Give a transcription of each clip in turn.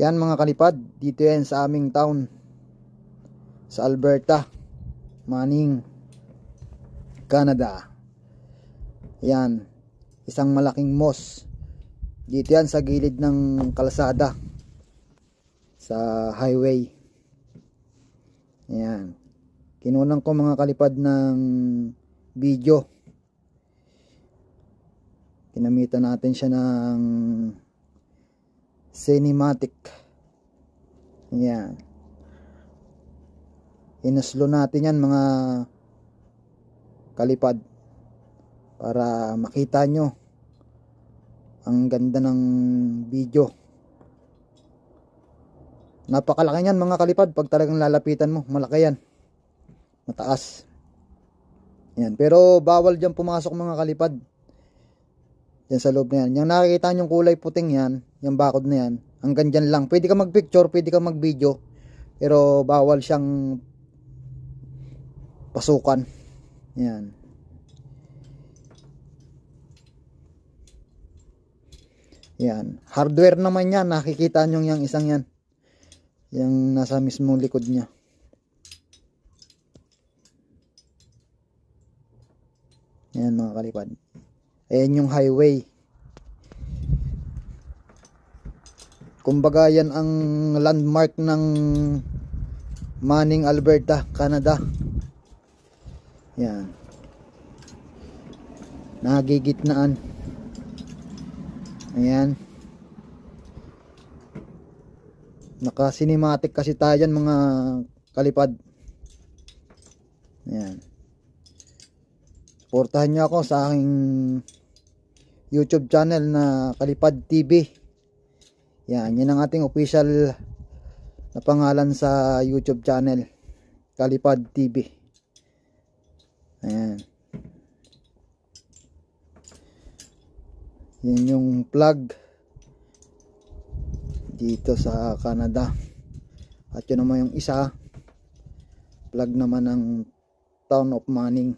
Yan mga kalipad, dito yan sa aming town, sa Alberta, Manning, Canada. Yan, isang malaking moss. Dito yan sa gilid ng kalsada, sa highway. Yan, kinunan ko mga kalipad ng video. Kinamitan natin siya ng cinematic. Yan, inuslo natin yan mga kalipad para makita nyo ang ganda ng video. Napakalaki yan mga kalipad. Pag talagang lalapitan mo, malaki yan, mataas yan. Pero bawal dyan pumasok mga kalipad, yan sa loob na yan. Yung nakikita nyong kulay puting yan, yung bakod na yan, hanggang dyan lang. Pwede ka mag picture, pwede ka mag video, pero bawal siyang pasukan. Yan. Yan, hardware naman yan. Nakikita nyo yung isang yan, yung nasa mismong likod nya. Yan mga kalipad, ayan yung highway. Kumbaga yan ang landmark ng Manning, Alberta, Canada. Yan, nagigitnaan. Ayan, naka cinematic kasi tayo dyan mga kalipad. Ayan, supportahan nyo ako sa aking YouTube channel na Kalipad TV. Yan, yan ang ating official na pangalan sa YouTube channel, Kalipad TV. Ayan, yan yung plug dito sa Canada. At yun naman yung isa, plug naman ng Town of Manning.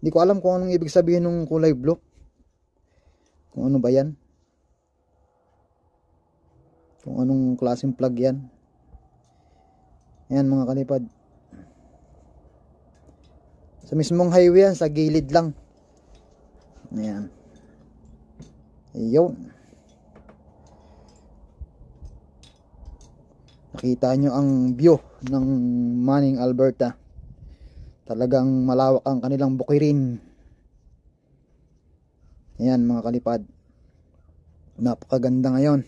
Hindi ko alam kung anong ibig sabihin ng kulay blue, kung ano ba yan, kung anong klaseng plug yan. Ayan mga kalipad, sa mismong highway yan, sa gilid lang. Ayan, ayun, nakita nyo ang view ng Manning, Alberta. Talagang malawak ang kanilang bukirin. Ayan mga kalipad, napakaganda ngayon.